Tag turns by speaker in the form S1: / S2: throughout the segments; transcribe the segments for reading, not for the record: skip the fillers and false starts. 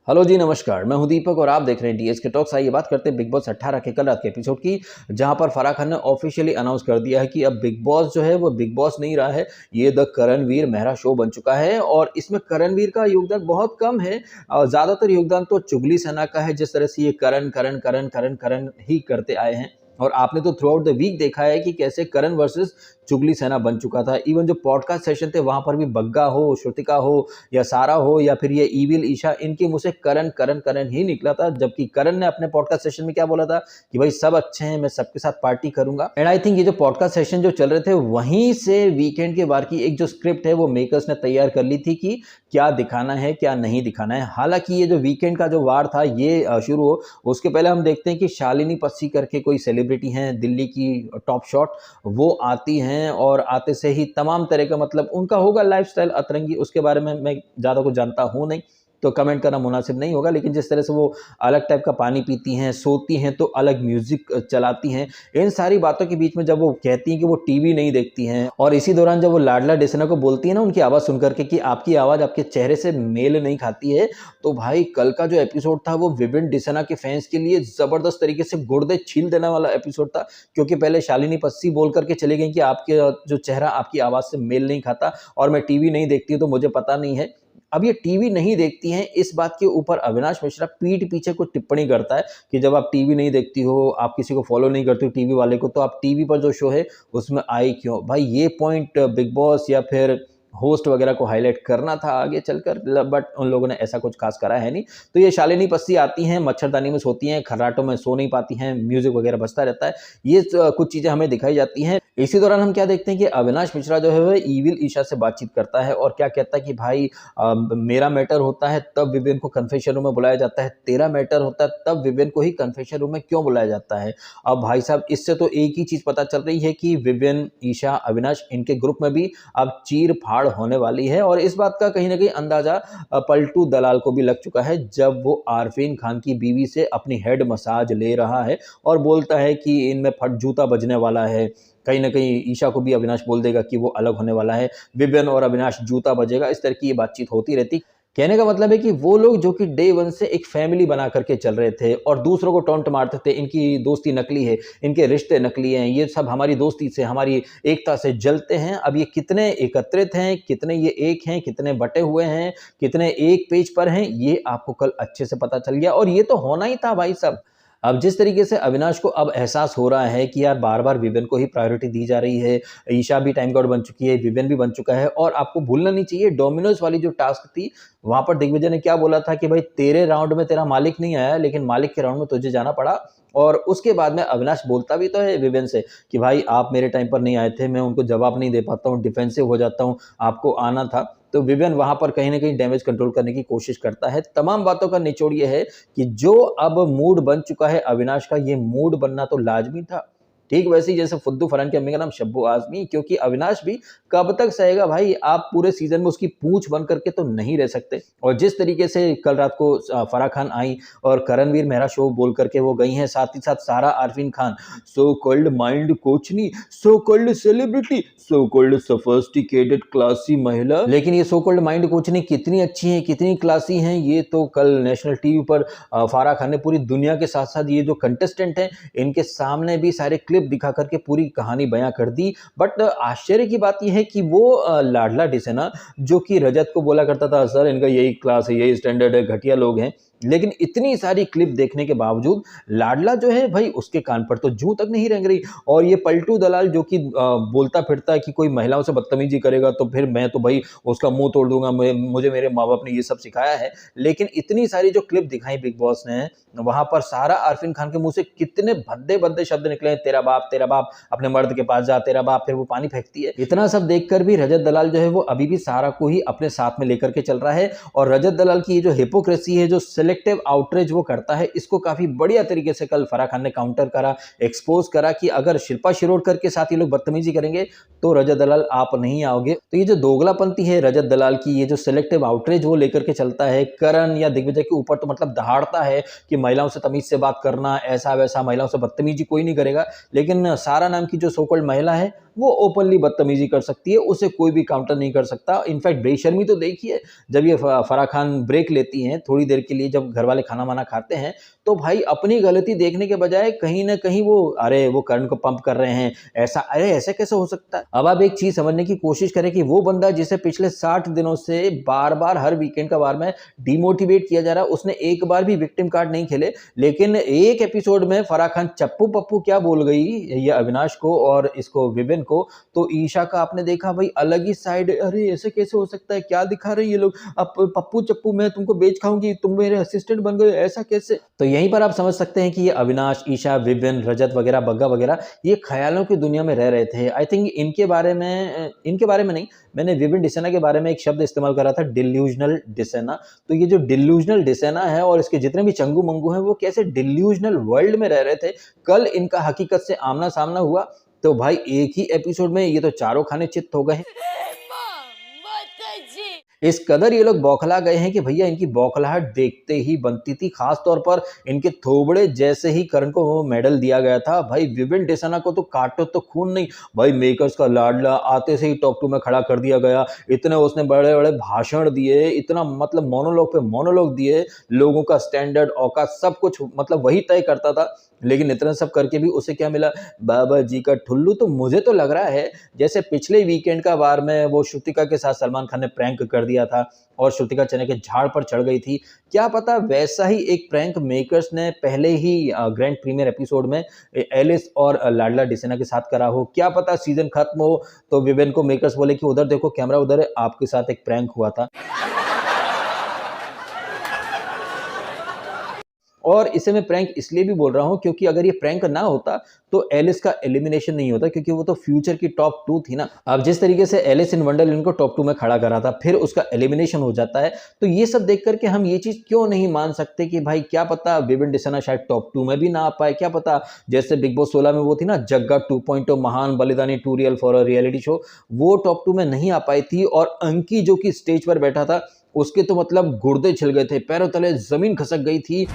S1: Hello जी, नमस्कार। मैं हूं दीपक और आप देख रहे हैं डीएस के टॉक्स। आइए बात करते हैं बिग बॉस 18 के कल रात के एपिसोड की, जहां पर फराह खान ने ऑफिशियली अनाउंस कर दिया है कि अब बिग बॉस जो है वो बिग बॉस नहीं रहा है, ये द करणवीर मेहरा शो बन चुका है। और इसमें करणवीर का योगदान बहुत कम है। ज़्यादातर योगदान तो चुगली सेना का है, जिस तरह से ये करण करण करण करण करण ही करते आए हैं। और आपने तो थ्रू आउट द वीक देखा है कि कैसे करण वर्सेस चुगली सेना बन चुका था। इवन जो पॉडकास्ट सेशन थे वहां पर भी बग्गा हो, श्रुतिका हो या सारा हो या फिर ये ईविल ईशा, इनके मुंह से करण करण करण ही निकला था। जबकि करण ने अपने पॉडकास्ट सेशन में क्या बोला था कि भाई सब अच्छे हैं, मैं सबके साथ पार्टी करूंगा। एंड आई थिंक ये जो पॉडकास्ट सेशन जो चल रहे थे वहीं से वीकेंड के बार की एक जो स्क्रिप्ट है वो मेकर्स ने तैयार कर ली थी कि क्या दिखाना है क्या नहीं दिखाना है। हालांकि ये जो वीकेंड का जो वार था ये शुरू हो उसके पहले हम देखते हैं कि शालिनी पस्सी करके कोई सेलिब्रिटी हैं दिल्ली की टॉप शॉट, वो आती हैं और आते से ही तमाम तरह का मतलब उनका होगा लाइफस्टाइल अतरंगी। उसके बारे में मैं ज़्यादा कुछ जानता हूँ नहीं तो कमेंट करना मुनासिब नहीं होगा, लेकिन जिस तरह से वो अलग टाइप का पानी पीती हैं, सोती हैं तो अलग म्यूजिक चलाती हैं, इन सारी बातों के बीच में जब वो कहती हैं कि वो टीवी नहीं देखती हैं और इसी दौरान जब वो लाडला डिसना को बोलती है ना उनकी आवाज़ सुन करके कि आपकी आवाज़ आपके चेहरे से मेल नहीं खाती है, तो भाई कल का जो एपिसोड था वो विविन डिसना के फैंस के लिए ज़बरदस्त तरीके से गुर्दे छील देने वाला एपिसोड था। क्योंकि पहले शालिनी पस्सी बोल करके चली गई कि आपके जो चेहरा आपकी आवाज़ से मेल नहीं खाता और मैं टीवी नहीं देखती हूँ तो मुझे पता नहीं है। अब ये टीवी नहीं देखती हैं, इस बात के ऊपर अविनाश मिश्रा पीठ पीछे कुछ टिप्पणी करता है कि जब आप टीवी नहीं देखती हो, आप किसी को फॉलो नहीं करती हो टीवी वाले को, तो आप टीवी पर जो शो है उसमें आई क्यों? भाई ये पॉइंट बिग बॉस या फिर होस्ट वगैरह को हाईलाइट करना था आगे चलकर, बट उन लोगों ने ऐसा कुछ खास करा है नहीं। तो ये शालिनी पस्सी आती हैं, मच्छरदानी में सोती हैं, खर्राटों में सो नहीं पाती हैं, म्यूजिक वगैरह बजता रहता है, ये कुछ चीजें हमें दिखाई जाती हैं। इसी दौरान हम क्या देखते हैं कि अविनाश मिश्रा जो है वह ईविल ईशा से बातचीत करता है और क्या कहता है कि भाई मेरा मैटर होता है तब विवेन को कन्फेशन रूम में बुलाया जाता है, तेरा मैटर होता है तब विवेन को ही कन्फेशन रूम में क्यों बुलाया जाता है। अब भाई साहब इससे तो एक ही चीज पता चल रही है कि विवेन, ईशा, अविनाश इनके ग्रुप में भी अब चीर फाड़ होने वाली है। और इस बात का कहीं ना कहीं अंदाजा पलटू दलाल को भी लग चुका है जब वो आरफीन खान की बीवी से अपनी हेड मसाज ले रहा है और बोलता है कि इनमें फट जूता बजने वाला है। कहीं ना कहीं ईशा को भी अविनाश बोल देगा कि वो अलग होने वाला है, विवेन और अविनाश जूता बजेगा, इस तरह की ये बातचीत होती रहती। कहने का मतलब है कि वो लोग जो कि डे वन से एक फैमिली बना करके चल रहे थे और दूसरों को टॉन्ट मारते थे, इनकी दोस्ती नकली है, इनके रिश्ते नकली हैं, ये सब हमारी दोस्ती से, हमारी एकता से जलते हैं। अब ये कितने एकत्रित हैं, कितने ये एक हैं, कितने बटे हुए हैं, कितने एक पेज पर हैं, ये आपको कल अच्छे से पता चल गया। और ये तो होना ही था भाई साहब। अब जिस तरीके से अविनाश को अब एहसास हो रहा है कि यार बार-बार विवेन को ही प्रायोरिटी दी जा रही है, ईशा भी टाइम आउट बन चुकी है, विवेन भी बन चुका है। और आपको भूलना नहीं चाहिए डोमिनोज वाली जो टास्क थी, वहाँ पर दिग्विजय ने क्या बोला था कि भाई तेरे राउंड में तेरा मालिक नहीं आया, लेकिन मालिक के राउंड में तुझे जाना पड़ा। और उसके बाद में अविनाश बोलता भी तो है विवेन से कि भाई आप मेरे टाइम पर नहीं आए थे, मैं उनको जवाब नहीं दे पाता हूँ, डिफेंसिव हो जाता हूँ, आपको आना था। तो विवेन वहां पर कहीं ना कहीं डैमेज कंट्रोल करने की कोशिश करता है। तमाम बातों का निचोड़ ये है कि जो अब मूड बन चुका है अविनाश का, ये मूड बनना तो लाजमी था। ठीक वैसे ही जैसे फुद्दू फरहान की अम्मी का नाम शब्बू आजमी, क्योंकि अविनाश भी कब तक सहेगा भाई, आप पूरे सीजन में उसकी पूंछ बन करके तो नहीं रह सकते। और जिस तरीके से कल रात को फराह खान आई और करणवीर मेहरा शो बोल करके वो गई हैं, साथ ही साथ Sara Arfeen Khan, so called mind कोचनी, so called celebrity, so called sophisticated classy महिला। लेकिन ये सो कॉल्ड माइंड कोचनी कितनी अच्छी हैं, कितनी क्लासी हैं, ये तो कल नेशनल टीवी पर फराह खान ने पूरी दुनिया के साथ साथ ये जो कंटेस्टेंट हैं इनके सामने भी सारे क्लिप दिखा करके पूरी कहानी बयां कर दी। बट आश्चर्य की बात यह है कि वो लाडला डिसना जो कि रजत को बोला करता था सर इनका यही क्लास है, यही स्टैंडर्ड है, घटिया लोग हैं, लेकिन इतनी सारी क्लिप देखने के बावजूद लाडला जो है भाई उसके कान पर तो जूं तक नहीं रेंग रही। और ये पलटू दलाल जो कि बोलता फिरता है कि कोई महिलाओं से बदतमीजी करेगा तो फिर मैं तो भाई उसका मुंह तोड़ दूंगा, मुझे मेरे माँ बाप ने ये सब सिखाया है। लेकिन इतनी सारी जो क्लिप दिखाई बिग बॉस ने, वहां पर सारा आरफीन खान के मुंह से कितने भद्दे भद्दे शब्द निकले, तेरा बाप अपने मर्द के पास जा, तेरा बाप, फिर वो पानी फेंकती है। इतना सब देखकर भी रजत दलाल जो है वो अभी भी सारा को ही अपने साथ में लेकर के चल रहा है। और रजत दलाल की ये जो हिपोक्रेसी है, जो सिलेक्टिव आउटरीच वो करता है, इसको काफी बढ़िया तरीके से कल फराह खान ने काउंटर करा, एक्सपोज करा कि अगर शिल्पा शिरोडकर के साथ ये लोग बदतमीजी करेंगे तो रजत दलाल आप नहीं आओगे। तो ये जो दोगलापंती है रजत दलाल की, ये जो सिलेक्टिव आउटरीच वो लेकर के चलता है करण या दिग्विजय के ऊपर, तो मतलब दहाड़ता है कि महिलाओं से तमीज से बात करना, ऐसा वैसा, महिलाओं से बदतमीजी कोई नहीं करेगा। लेकिन सारा नाम की जो सो कॉल्ड महिला है वो ओपनली बदतमीजी कर सकती है, उसे कोई भी काउंटर नहीं कर सकता। इनफैक्ट बेशर्मी तो देखिए, जब ये फराह खान ब्रेक लेती हैं थोड़ी देर के लिए, जब घर वाले खाना वाना खाते हैं, तो भाई अपनी गलती देखने के बजाय कहीं न कहीं वो अरे वो करण को पंप कर रहे हैं, ऐसा अरे ऐसे कैसे हो सकता है? अब आप एक चीज़ समझने की कोशिश करें कि वो बंदा जिसे पिछले 60 दिनों से बार-बार हर वीकेंड का वार में डिमोटिवेट किया जा रहा है, उसने एक बार भी विक्टिम कार्ड नहीं खेले, लेकिन एक एपिसोड में फराह खान चप्पू-पप्पू क्या बोल गई ये अविनाश को और इसको विपिन को, तो ईशा का आपने देखा भाई अलग ही साइड, अरे ऐसे कैसे हो सकता है, क्या दिखा रहे हैं ये लोग, अब पप्पू-चप्पू मैं तुमको बेच खाऊँगी, तुम मेरे असिस्टेंट बन गए, ऐसा कैसे? तो यहीं पर आप समझ सकते हैं कि ये अविनाश, ईशा, विपिन, रजत वगैरह, बग्गा वगैरह ये ख़यालों की दुनिया में रह रहे थे। आई थिंक इनके बारे में नहीं, मैंने विपिन डिसेना के बारे में एक शब्द इस्तेमाल करा था, डिल्यूजनल डिसेना। तो ये जो डिल्यूजनल डिसेना है और इसके जितने भी चंगू-मंगू हैं, वो कैसे डिल्यूजनल वर्ल्ड में रह रहे थे। कल इनका हकीकत से आमना-सामना हुआ, तो भाई एक ही एपिसोड में ये तो चारों खाने चित्त हो गए। इस कदर ये लोग बौखला गए हैं कि भैया इनकी बौखलाहट देखते ही बनती थी। खास तौर पर इनके थोबड़े जैसे ही करण को वो मेडल दिया गया था, भाई विपिन डिसेना को तो काटो तो खून नहीं, भाई मेकर्स का लाडला आते से ही टॉप 2 में खड़ा कर दिया गया। इतने उसने बड़े-बड़े भाषण दिए, इतना मतलब मोनोलॉग पे मोनोलॉग दिए, लोगों का स्टैंडर्ड, औकात सब कुछ मतलब वही तय करता था। लेकिन इतना सब करके भी उसे क्या मिला? बाबा जी का ठुल्लू। तो मुझे तो लग रहा है जैसे पिछले वीकेंड का वार में वो श्रुतिका के साथ सलमान खान ने प्रैंक कर दिया था और श्रुतिका चने के झाड़ पर चढ़ गई थी। क्या पता वैसा ही एक प्रैंक मेकर्स ने पहले ही ग्रैंड प्रीमियर एपिसोड में एलिस और लाडला डिसेना के साथ करा हो। क्या पता सीज़न खत्म हो तो विवेन को मेकर्स बोले कि उधर देखो कैमरा उधर है, आपके साथ एक प्रैंक हुआ था। और इसे मैं प्रैंक इसलिए भी बोल रहा हूँ क्योंकि अगर ये प्रैंक ना होता तो एलिस का एलिमिनेशन नहीं होता, क्योंकि वो तो फ्यूचर की टॉप 2 थी ना। अब जिस तरीके से एलिस इन वंडरलैंड को टॉप 2 में खड़ा करा था, फिर उसका एलिमिनेशन हो जाता है, तो ये सब देख करके हम ये चीज़ क्यों नहीं मान सकते कि भाई क्या पता विपिन डिसेना शायद टॉप 2 में भी ना आ पाए। क्या पता जैसे बिग बॉस 16 में वो थी ना जग्गा 2.0 महान बलिदानी too real for a reality show, वो टॉप 2 में नहीं आ पाई थी और अंकी जो कि स्टेज पर बैठा था उसके तो मतलब गुर्दे छिल गए थे, पैरों तले जमीन खसक गई थी।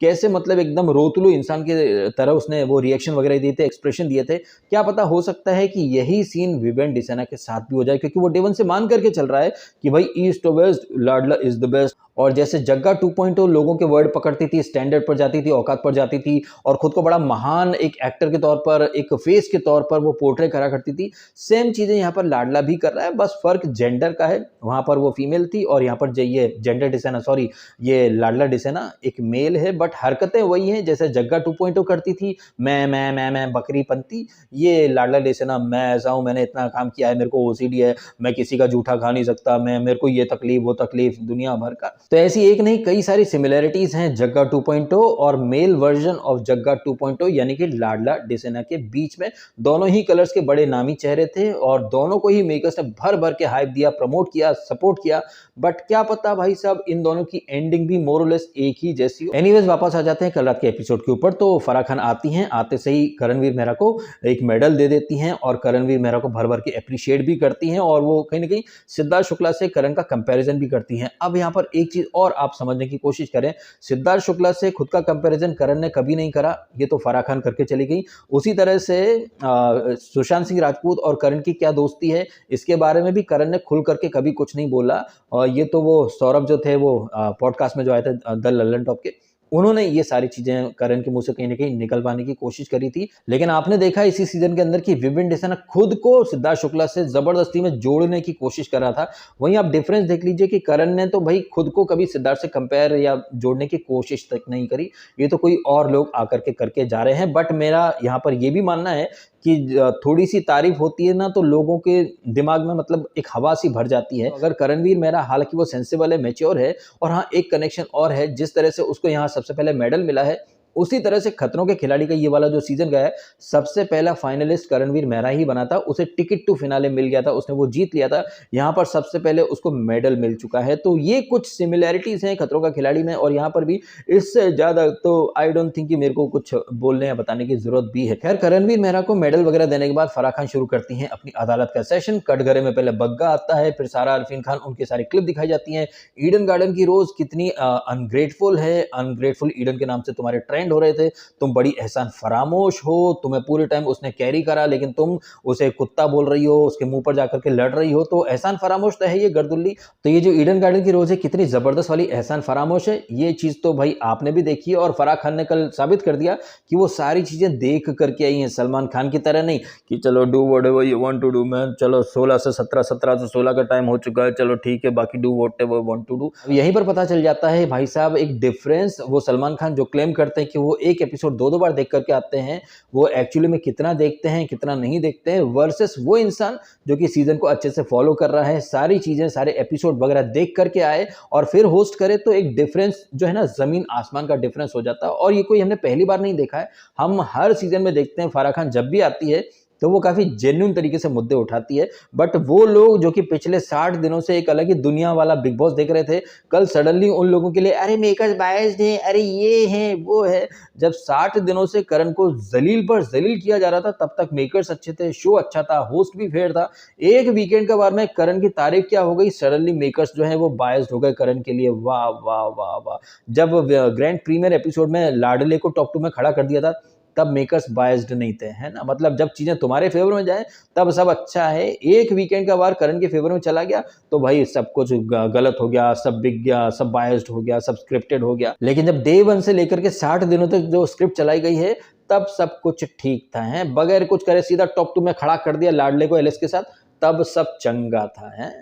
S1: कैसे मतलब एकदम रोतलू इंसान के तरह उसने वो रिएक्शन वगैरह दिए थे, एक्सप्रेशन दिए थे। क्या पता हो सकता है कि यही सीन विवेन डिसेना के साथ भी हो जाए, क्योंकि वो डे 1 से मान करके चल रहा है कि भाई ईस्ट और वेस्ट लाडला इज द बेस्ट। और जैसे जग्गा 2.0 लोगों के वर्ड पकड़ती थी, स्टैंडर्ड पर जाती थी, औकात पर जाती थी और खुद को बड़ा महान एक एक्टर के तौर पर, एक फेस के तौर पर वो पोर्ट्रे करा करती थी, सेम चीज़ें यहाँ पर लाडला भी कर रहा है, बस फ़र्क जेंडर का है। वहाँ पर वो फीमेल थी और यहाँ पर ये जेंडर डिसेना, सॉरी ये लाडला डिसेना एक मेल है, बट हरकतें वही हैं जैसे जग्गा 2.0 करती थी, मैं बकरी पंती। ये लाडला डिसेना मैं ऐसा हूँ, मैंने इतना काम किया है, मेरे को ओसीडी है, मैं किसी का जूठा खा नहीं सकता, मेरे को ये तकलीफ वो तकलीफ दुनिया भर का। तो ऐसी एक नहीं कई सारी सिमिलैरिटीज हैं जग्गा 2.0 और मेल वर्जन ऑफ जग्गा 2.0 यानी कि लाडला डिसेना के बीच में। दोनों ही कलर्स के बड़े नामी चेहरे थे और दोनों को ही मेकर्स ने भर भर के हाइप दिया, प्रमोट किया, सपोर्ट किया, बट क्या पता भाई साहब इन दोनों की एंडिंग भी मोर और लेस एक ही जैसी हो। एनीवेज वापस आ जाते हैं कल रात के एपिसोड के ऊपर। तो फराह खान आती हैं, आते से ही करणवीर मेहरा को एक मेडल दे देती हैं और करणवीर मेहरा को भर भर के अप्रिशिएट भी करती हैं और वो कहीं ना कहीं सिद्धार्थ शुक्ला से करण का कंपैरिजन भी करती हैं। अब यहाँ पर एक चीज और आप समझने की कोशिश करें, सिद्धार्थ शुक्ला से खुद का कंपैरिजन करण ने कभी नहीं करा, ये तो फराह खान करके चली गई। उसी तरह से सुशांत सिंह राजपूत और करण की क्या दोस्ती है इसके बारे में भी करण ने खुल करके कभी कुछ नहीं बोला। और ये तो वो सौरभ जो थे वो पॉडकास्ट में जो आए थे द लल्लन टॉप के, उन्होंने ये सारी चीजें करण के मुंह से कहीं ना कहीं निकलवाने की कोशिश करी थी। लेकिन आपने देखा इसी सीजन के अंदर कि विपिन डिसेना खुद को सिद्धार्थ शुक्ला से जबरदस्ती में जोड़ने की कोशिश कर रहा था। वहीं आप डिफरेंस देख लीजिए कि करण ने तो भाई खुद को कभी सिद्धार्थ से कंपेयर या जोड़ने की कोशिश तक नहीं करी, ये तो कोई और लोग आकर के करके जा रहे हैं। बट मेरा यहाँ पर ये भी मानना है कि थोड़ी सी तारीफ होती है ना तो लोगों के दिमाग में मतलब एक हवा सी भर जाती है। अगर करणवीर मेहरा, हालांकि वो सेंसिबल है, मैच्योर है, और हाँ एक कनेक्शन और है, जिस तरह से उसको यहाँ सबसे पहले मेडल मिला है उसी तरह से खतरों के खिलाड़ी का ये वाला जो सीजन गया है, सबसे पहला फाइनलिस्ट करणवीर मेहरा ही बना था, उसे टिकट टू फिनाले मिल गया था, उसने वो जीत लिया था, यहाँ पर सबसे पहले उसको मेडल मिल चुका है। तो ये कुछ सिमिलैरिटीज हैं खतरों का खिलाड़ी में, और यहाँ पर भी इससे ज्यादा तो आई डोंट थिंक कि मेरे को कुछ बोलने या बताने की जरूरत भी है। खैर, करणवीर मेहरा को मेडल वगैरह देने के बाद फराह खान शुरू करती हैं अपनी अदालत का सेशन। कटघरे में पहले बग्गा आता है, फिर सारा अरफीन खान, उनके सारी क्लिप दिखाई जाती हैं। ईडन गार्डन की रोज कितनी अनग्रेटफुल है, अनग्रेटफुल ईडन के नाम से तुम्हारे ट्रेंड हो रहे थे, तुम बड़ी एहसान फरामोश हो, तुम्हें पूरे टाइम उसने कैरी करा लेकिन तुम उसे कुत्ता बोल रही हो, उसके मुंह पर जाकर के लड़ रही हो, तो एहसान फरामोश तो है ये गर्दुल्ली। तो ये जो ईडन गार्डन की रोज है कितनी जबरदस्त वाली एहसान फरामोश है, ये चीज तो भाई आपने भी देखी है, और फराह खान ने कल साबित कर दिया कि वो सारी चीजें देख करके आई हैं, सलमान खान की तरह नहीं कि चलो do whatever you want to do man, चलो 16 से 17, 17 से 16 का टाइम हो चुका है, चलो ठीक है, बाकी do whatever want to do. यहीं पर पता चल जाता है भाई साहब एक डिफरेंस, वो सलमान खान जो क्लेम करते हैं कि वो एक एपिसोड 2-2 बार देख करके आते हैं, वो एक्चुअली में कितना देखते हैं कितना नहीं देखते हैं, वर्सेस वो इंसान जो कि सीजन को अच्छे से फॉलो कर रहा है, सारी चीजें सारे एपिसोड वगैरह देख करके आए और फिर होस्ट करे, तो एक डिफरेंस जो है ना जमीन आसमान का डिफरेंस हो जाता है। और ये कोई हमने पहली बार नहीं देखा है, हम हर सीजन में देखते हैं फराह खान जब भी आती है तो वो काफी जेन्युइन तरीके से मुद्दे उठाती है। बट वो लोग जो कि पिछले 60 दिनों से एक अलग ही दुनिया वाला बिग बॉस देख रहे थे, कल सडनली उन लोगों के लिए अरे मेकर्स बायस्ड है, अरे ये है वो है। जब 60 दिनों से करण को जलील पर जलील किया जा रहा था, तब तक मेकर्स अच्छे थे, शो अच्छा था, होस्ट भी फेयर था। एक वीकेंड के बाद में करण की तारीफ क्या हो गई, सडनली मेकर्स जो है वो बायस्ड हो गए करण के लिए। वाह वाह वाह वाह। जब ग्रैंड प्रीमियर एपिसोड में लाडले को टॉप 2 में खड़ा कर दिया था, तब मेकर्स बायस्ड नहीं थे, है ना। मतलब जब चीजें तुम्हारे फेवर में जाए तब सब अच्छा है। एक वीकेंड का बार करण के फेवर में चला गया तो भाई सब कुछ गलत हो गया, सब बिक गया, सब बायस्ड हो गया, सब स्क्रिप्टेड हो गया। लेकिन जब डे 1 से लेकर के 60 दिनों तक जो स्क्रिप्ट चलाई गई है, तब सब कुछ ठीक था, है, बगैर कुछ करे सीधा टॉप 2 में खड़ा कर दिया लाडले को एलिस के साथ, तब सब चंगा था, है।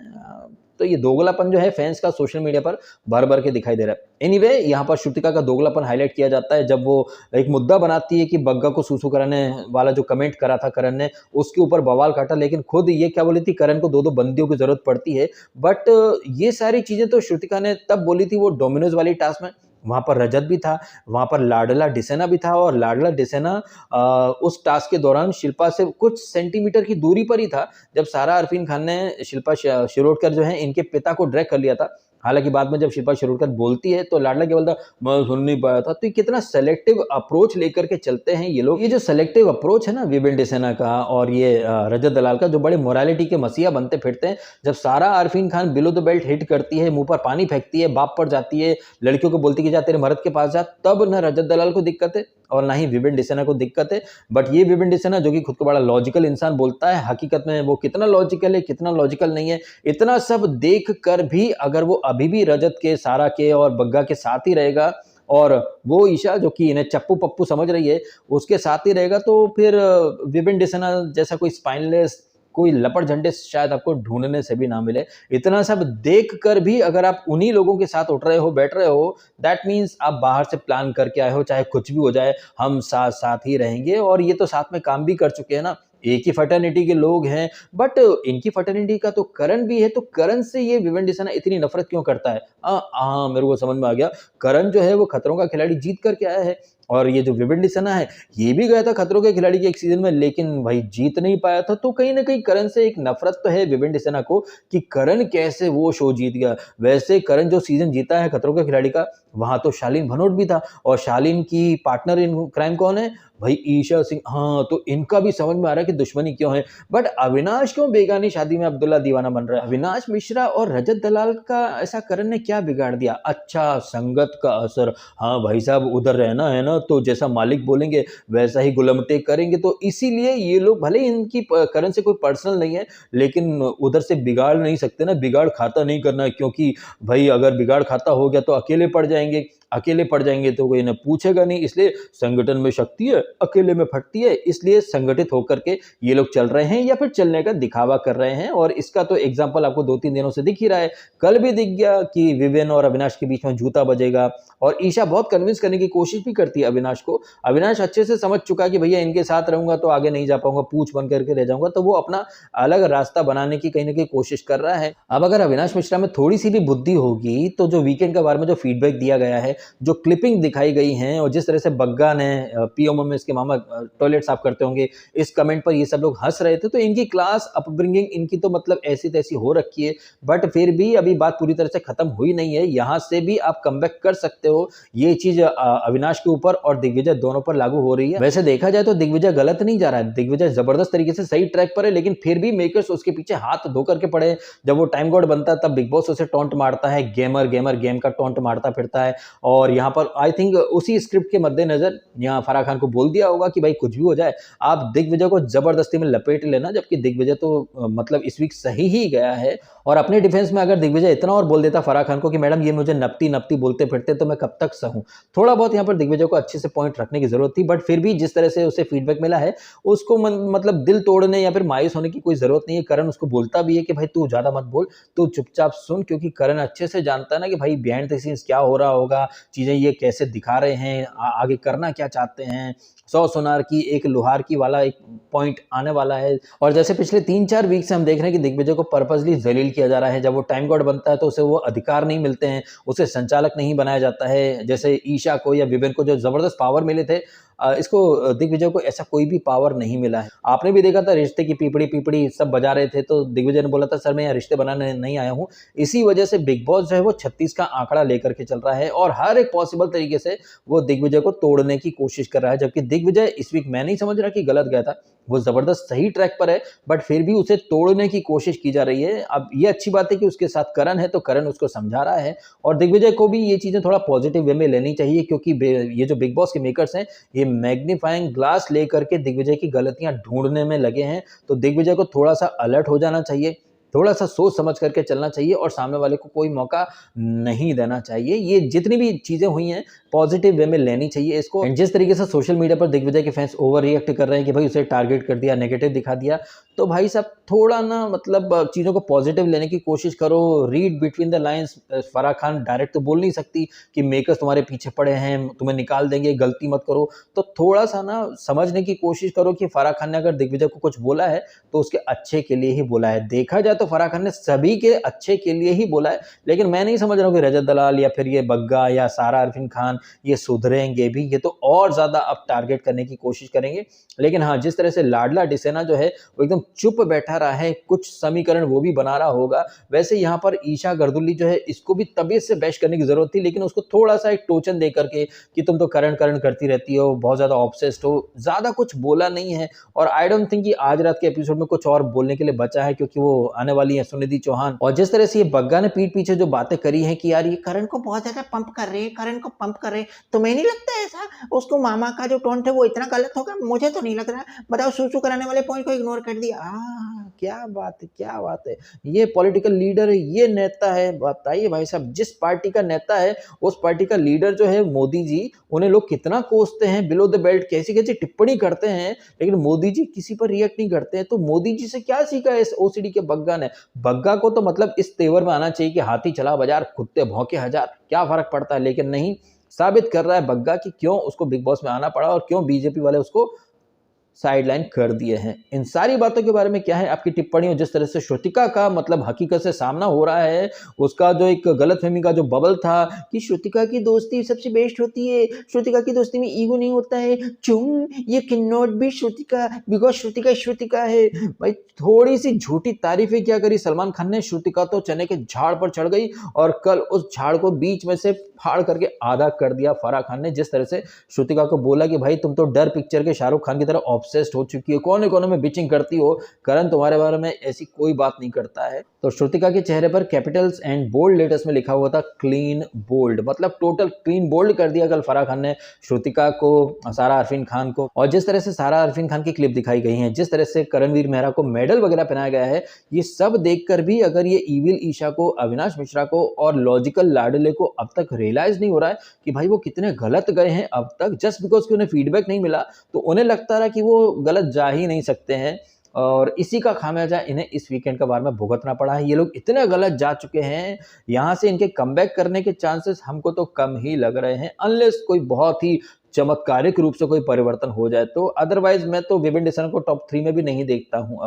S1: तो ये दोगलापन जो है फैंस का सोशल मीडिया पर भर भर के दिखाई दे रहा है। एनीवे, यहाँ पर श्रुतिका का दोगलापन हाईलाइट किया जाता है जब वो एक मुद्दा बनाती है कि बग्गा को सूसू कराने वाला जो कमेंट करा था करण ने, उसके ऊपर बवाल काटा, लेकिन खुद ये क्या बोली थी, करण को 2-2 बंदियों की जरूरत पड़ती है। बट ये सारी चीजें तो श्रुतिका ने तब बोली थी वो डोमिनोज वाली टास्क में, वहां पर रजत भी था, वहां पर लाडला डिसेना भी था, और लाडला डिसेना उस टास्क के दौरान शिल्पा से कुछ सेंटीमीटर की दूरी पर ही था जब सारा अरफीन खान ने शिल्पा शिरोडकर जो है इनके पिता को ड्रैग कर लिया था। हालांकि बाद में जब शिल्पा शिरोडकर बोलती है तो लाडला क्या बोलता, मैं सुन नहीं पाया था। तो ये कितना सेलेक्टिव अप्रोच लेकर के चलते हैं ये लोग। ये जो सेलेक्टिव अप्रोच है ना विवेन डिसेना का और ये रजत दलाल का, जो बड़े मोरालिटी के मसीहा बनते फिरते हैं, जब सारा Arfeen Khan below the belt hit करती है, मुंह पर पानी फेंकती है, बाप पर जाती है, लड़कियों को बोलती कि जा तेरे मर्द के पास जा, तब ना रजत दलाल को दिक्कत है और ना ही विवेन डिसेना को दिक्कत है। बट ये विवेन डिसेना जो कि खुद को बड़ा लॉजिकल इंसान बोलता है, हकीकत में वो कितना लॉजिकल है कितना लॉजिकल नहीं है, इतना सब देख कर भी अगर वो अभी भी रजत के, सारा के और बग्गा के साथ ही रहेगा, और वो ईशा जो कि इन्हें चप्पू पप्पू समझ रही है उसके साथ ही रहेगा, तो फिर विवेन डिसेना जैसा कोई स्पाइनलेस, कोई लपड़ झंडे शायद आपको ढूंढने से भी ना मिले। इतना सब देख कर भी अगर आप उन्हीं लोगों के साथ उठ रहे हो, बैठ रहे हो, दैट मीन्स आप बाहर से प्लान करके आए हो, चाहे कुछ भी हो जाए हम साथ साथ ही रहेंगे। और ये तो साथ में काम भी कर चुके हैं ना, एक ही फटर्निटी के लोग हैं। बट इनकी फटर्निटी का तो करण भी है, तो करण से ये विवेन डिसेना इतनी नफरत क्यों करता है? मेरे को समझ में आ गया। करण जो है वो खतरों का खिलाड़ी जीत करके आया है, और ये जो विवेन डिसेना है ये भी गया था खतरों के खिलाड़ी के एक सीजन में, लेकिन भाई जीत नहीं पाया था। तो कहीं ना कहीं करण से एक नफरत तो है विवेन डिसेना को कि करण कैसे वो शो जीत गया। वैसे करण जो सीजन जीता है खतरों के खिलाड़ी का, वहां तो शालीन भनोट भी था, और शालीन की पार्टनर इन क्राइम कौन है भाई? ईशा सिंह। हाँ, तो इनका भी समझ में आ रहा है कि दुश्मनी क्यों है। बट अविनाश क्यों बेगानी शादी में अब्दुल्ला दीवाना बन रहा है? अविनाश मिश्रा और रजत दलाल का ऐसा करण ने क्या बिगाड़ दिया? अच्छा, संगत का असर। हाँ भाई साहब, उधर रहना है ना तो जैसा मालिक बोलेंगे वैसा ही गुलमटे करेंगे, तो इसीलिए ये लोग, भले इनकी करण से कोई पर्सनल नहीं है, लेकिन उधर से बिगाड़ नहीं सकते ना, बिगाड़ खाता नहीं करना है, क्योंकि भाई अगर बिगाड़ खाता हो गया तो अकेले पड़ जाएंगे, अकेले पड़ जाएंगे तो कोई इन्हें पूछेगा नहीं। इसलिए संगठन में शक्ति है, अकेले में फटती है, इसलिए संगठित होकर के ये लोग चल रहे हैं या फिर चलने का दिखावा कर रहे हैं। और इसका तो एग्जांपल आपको 2-3 दिनों से दिख ही रहा है। कल भी दिख गया कि विवेन और अविनाश के बीच में जूता बजेगा, और ईशा बहुत कन्विंस करने की कोशिश भी करती है अविनाश को। अविनाश अच्छे से समझ चुका है कि भैया इनके साथ रहूंगा तो आगे नहीं जा पाऊंगा, पूछ बन करके रह जाऊंगा, तो वो अपना अलग रास्ता बनाने की कहीं ना कहीं कोशिश कर रहा है। अब अगर अविनाश मिश्रा में थोड़ी सी भी बुद्धि होगी तो जो वीकेंड के बारे में जो फीडबैक दिया गया है जो क्लिपिंग दिखाई गई हैं और जिस तरह से बग्गा ने पीओम में इसके मामा टॉयलेट साफ करते होंगे, इस कमेंट पर ये सब लोग हंस रहे थे। तो इनकी क्लास अपब्रिंगिंग इनकी तो मतलब ऐसी तैसी हो रखी है, बट फिर भी अभी बात पूरी तरह से खत्म हुई नहीं है। यहाँ से भी आप कमबैक कर सकते हो। ये चीज अविनाश के ऊपर और दिग्विजय दोनों पर लागू हो रही है। वैसे देखा जाए तो दिग्विजय गलत नहीं जा रहा है, दिग्विजय जबरदस्त तरीके से सही ट्रैक पर है, लेकिन फिर भी मेकर्स उसके पीछे हाथ धो करके पड़े। जब वो टाइम गॉड बनता है तब बिग बॉस उसे टॉन्ट मारता है, गेमर गेमर गेम का टॉन्ट मारता फिरता है। और यहाँ पर आई थिंक उसी स्क्रिप्ट के मद्देनजर यहाँ फराह खान को बोल दिया होगा कि भाई कुछ भी हो जाए आप दिग्विजय को जबरदस्ती में लपेट लेना, जबकि दिग्विजय तो मतलब इस वीक सही ही गया है। और अपने डिफेंस में अगर दिग्विजय इतना और बोल देता फराह खान को कि मैडम ये मुझे नपती नपती बोलते फिरते तो मैं कब तक सहूं, थोड़ा बहुत यहाँ पर दिग्विजय को अच्छे से पॉइंट रखने की जरूरत थी। बट फिर भी जिस तरह से उसे फीडबैक मिला है उसको मतलब दिल तोड़ने या फिर मायूस होने की कोई जरूरत नहीं है। करण उसको बोलता भी है कि भाई तू ज्यादा मत बोल, तू चुपचाप सुन, क्योंकि करण अच्छे से जानता है ना कि भाई बिहाइंड द सीन्स क्या हो रहा होगा, चीजें ये कैसे दिखा रहे हैं, आगे करना क्या चाहते हैं। 100 सोनार की एक लोहार की वाला एक पॉइंट आने वाला है। और जैसे पिछले 3-4 वीक से हम देख रहे हैं कि दिग्विजय को पर्पसली जलील किया जा रहा है। जब वो टाइम गॉड बनता है तो उसे वो अधिकार नहीं मिलते हैं, उसे संचालक नहीं बनाया जाता है। जैसे ईशा को या विवेन को जो जबरदस्त पावर मिले थे, इसको दिग्विजय को ऐसा कोई भी पावर नहीं मिला है। आपने भी देखा था रिश्ते की पीपड़ी पीपड़ी सब बजा रहे थे तो दिग्विजय ने बोला था सर मैं यहाँ रिश्ते बनाने नहीं आया हूँ। इसी वजह से बिग बॉस जो है वो 36 का आंकड़ा लेकर के चल रहा है और हर एक पॉसिबल तरीके से वो दिग्विजय को तोड़ने की कोशिश कर रहा है। जबकि दिग्विजय इस वीक मैं नहीं समझ रहा कि गलत गया था, वो जबरदस्त सही ट्रैक पर है, बट फिर भी उसे तोड़ने की कोशिश की जा रही है। अब ये अच्छी बात है कि उसके साथ करण है तो करण उसको समझा रहा है और दिग्विजय को भी ये चीजें थोड़ा पॉजिटिव वे में लेनी चाहिए, क्योंकि ये जो बिग बॉस के मेकर्स हैं ये मैग्नीफाइंग ग्लास लेकर के दिग्विजय की गलतियां ढूंढने में लगे हैं। तो दिग्विजय को थोड़ा सा अलर्ट हो जाना चाहिए, थोड़ा सा सोच समझ करके चलना चाहिए और सामने वाले को कोई मौका नहीं देना चाहिए। ये जितनी भी चीजें हुई हैं पॉजिटिव वे में लेनी चाहिए इसको। एंड जिस तरीके से सोशल मीडिया पर दिग्विजय के फैंस ओवर रिएक्ट कर रहे हैं कि भाई उसे टारगेट कर दिया, नेगेटिव दिखा दिया, तो भाई साहब थोड़ा ना मतलब चीजों को पॉजिटिव लेने की कोशिश करो। Read between the lines. Farah Khan direct तो बोल नहीं सकती कि मेकर्स तुम्हारे पीछे पड़े हैं, तुम्हें निकाल देंगे, गलती मत करो। तो थोड़ा सा ना समझने की कोशिश करो कि फराह खान ने अगर दिग्विजय को कुछ बोला है तो उसके अच्छे के लिए ही बोला है। देखा जाए तो फराह खान ने सभी के अच्छे के लिए ही बोला है, लेकिन मैं नहीं समझ रहा हूँ कि रजत दलाल या फिर ये बग्गा या सारा अरफीन खान ये सुधरेंगे भी। ये तो और ज्यादा अब टारगेट करने की कोशिश करेंगे। लेकिन हाँ, जिस तरह से लाडला डिसेना जो है वो एकदम चुप बैठा रहा है, कुछ समीकरण वो भी बना रहा होगा, वैसे यहाँ पर ईशा गर्दुल्ली जो है इसको भी तबीयत से बहस करने की जरूरत थी, लेकिन उसको थोड़ा सा एक टोचन दे करके कि तुम तो करण करण करती रहती हो, बहुत ज्यादा ऑब्सेस्ड हो, ज्यादा कुछ बोला नहीं है। और आई डोंट थिंक कि आज रात के एपिसोड में कुछ और बोलने के लिए बचा है, क्योंकि वो आने वाली है सुनिधि चौहान। और जिस तरह से ये बग्गा ने पीठ पीछे जो बातें करी है कि यार ये
S2: करण को बहुत ज्यादा पंप कर रहे हैं, करण को पंप कर रहे हैं, तुम्हें नहीं लगता ऐसा? उसको मामा का जो टोन है वो इतना गलत होगा? मुझे तो नहीं लग रहा। बताओ, सूसू कराने वाले पॉइंट को इग्नोर कर दिया।
S1: क्या बात है, क्या बात है। ये पॉलिटिकल लीडर है, ये नेता है। बताइए भाई साहब, जिस पार्टी का नेता है उस पार्टी का लीडर जो है मोदी जी, उन्हें लोग कितना कोसते हैं, बिलो द बेल्ट कैसी कैसी टिप्पणी करते हैं, लेकिन मोदी जी किसी पर रिएक्ट नहीं करते हैं। तो मोदी जी से क्या सीखा है इस ओसीडी के बग्गा ने? बग्गा को तो मतलब इस तेवर में आना चाहिए कि हाथी चला बाजार, कुत्ते भौंके हजार, क्या फर्क पड़ता है। लेकिन नहीं, साबित कर रहा है बग्गा कि क्यों उसको बिग बॉस में आना पड़ा और क्यों बीजेपी वाले उसको साइडलाइन कर दिए हैं। इन सारी बातों के बारे में क्या है आपकी टिप्पणी? और जिस तरह से श्रुतिका का मतलब हकीकत से सामना हो रहा है, उसका जो एक गलतफहमी का जो बबल था कि श्रुतिका की दोस्ती सबसे बेस्ट होती है, श्रुतिका की दोस्ती में ईगो नहीं होता है, चुम ये can not be Shrutika because Shrutika Shrutika है। भाई थोड़ी सी झूठी तारीफें क्या करी सलमान खान ने, श्रुतिका तो चने के झाड़ पर चढ़ गई और कल उस झाड़ को बीच में से फाड़ करके आधा कर दिया फराह खान ने। जिस तरह से श्रुतिका को बोला कि भाई तुम तो डर पिक्चर के शाहरुख खान की तरह ऑब्सेस्ड हो चुकी हो, कोने कोने में बिचिंग करती हो, करण तुम्हारे बारे में ऐसी कोई बात नहीं करता है। तो श्रुतिका के चेहरे पर कैपिटल्स एंड बोल्ड लेटर्स में लिखा हुआ था क्लीन बोल्ड, मतलब टोटल क्लीन बोल्ड कर दिया कल फराह खान ने श्रुतिका को, सारा अरफीन खान को। और जिस तरह से सारा अरफीन खान की क्लिप दिखाई गई है, जिस तरह से करणवीर मेहरा को मेडल वगैरह पहनाया गया है, ये सब देखकर भी अगर ये इविल ईशा को, अविनाश मिश्रा को और लॉजिकल लाडले को अब तक रियलाइज नहीं हो रहा है कि भाई वो कितने गलत गए हैं अब तक, जस्ट बिकॉज कि उन्हें फीडबैक नहीं मिला तो उन्हें लगता रहा कि वो गलत जा ही नहीं सकते हैं। और इसी का खामियाजा इन्हें इस वीकेंड का बार में भुगतना पड़ा है। ये लोग इतने गलत जा चुके हैं, यहाँ से इनके कमबैक करने के चांसेस हमको तो कम ही लग रहे हैं, अनलेस कोई बहुत ही चमत्कारिक रूप से कोई परिवर्तन हो जाए तो। अदरवाइज मैं तो विवेक डेसना को टॉप 3 में भी नहीं देखता हूं।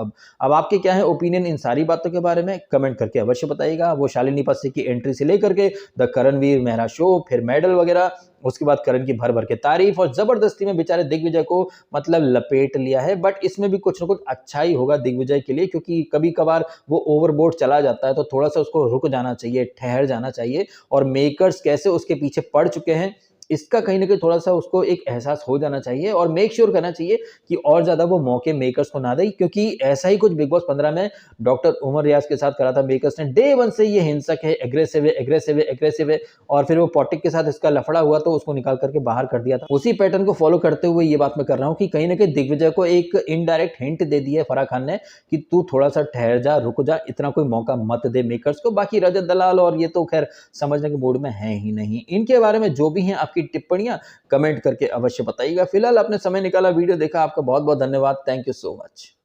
S1: अब आपके क्या है ओपिनियन इन सारी बातों के बारे में, कमेंट करके अवश्य बताइएगा। वो शालिनी पासे की एंट्री से लेकर के द करणवीर मेहरा शो, फिर मेडल वगैरह, उसके बाद करण की भर भर के तारीफ, और जबरदस्ती में बेचारे दिग्विजय को मतलब लपेट लिया है। बट इसमें भी कुछ ना कुछ अच्छा ही होगा दिग्विजय के लिए, क्योंकि कभी कभार वो ओवरबोर्ड चला जाता है तो थोड़ा सा उसको रुक जाना चाहिए, ठहर जाना चाहिए। और मेकर्स कैसे उसके पीछे पड़ चुके हैं इसका कहीं ना कहीं थोड़ा सा उसको एक एहसास हो जाना चाहिए, और मेक श्योर करना चाहिए कि और ज्यादा वो मौके मेकर्स को ना दे, क्योंकि ऐसा ही कुछ बिग बॉस 15 में डॉक्टर उमर रियाज के साथ करा था मेकर्स ने। डे 1 से ये हिंसक है, एग्रेसिव है, एग्रेसिव है, एग्रेसिव है, और फिर वो पॉटिक के साथ इसका लफड़ा हुआ तो उसको निकाल करके बाहर कर दिया था। उसी पैटर्न को फॉलो करते हुए ये बात मैं कर रहा हूँ कि कहीं ना कहीं दिग्विजय को एक इनडायरेक्ट हिंट दे दी है फराह खान ने कि तू थोड़ा सा ठहर जा, रुक जा, इतना कोई मौका मत दे मेकर्स को। बाकी रजत दलाल और ये तो खैर समझने के मूड में है ही नहीं। इनके बारे में जो भी हैं आपकी टिप्पणियां कमेंट करके अवश्य बताइएगा। फिलहाल आपने समय निकाला, वीडियो देखा, आपका बहुत बहुत धन्यवाद। Thank you so much.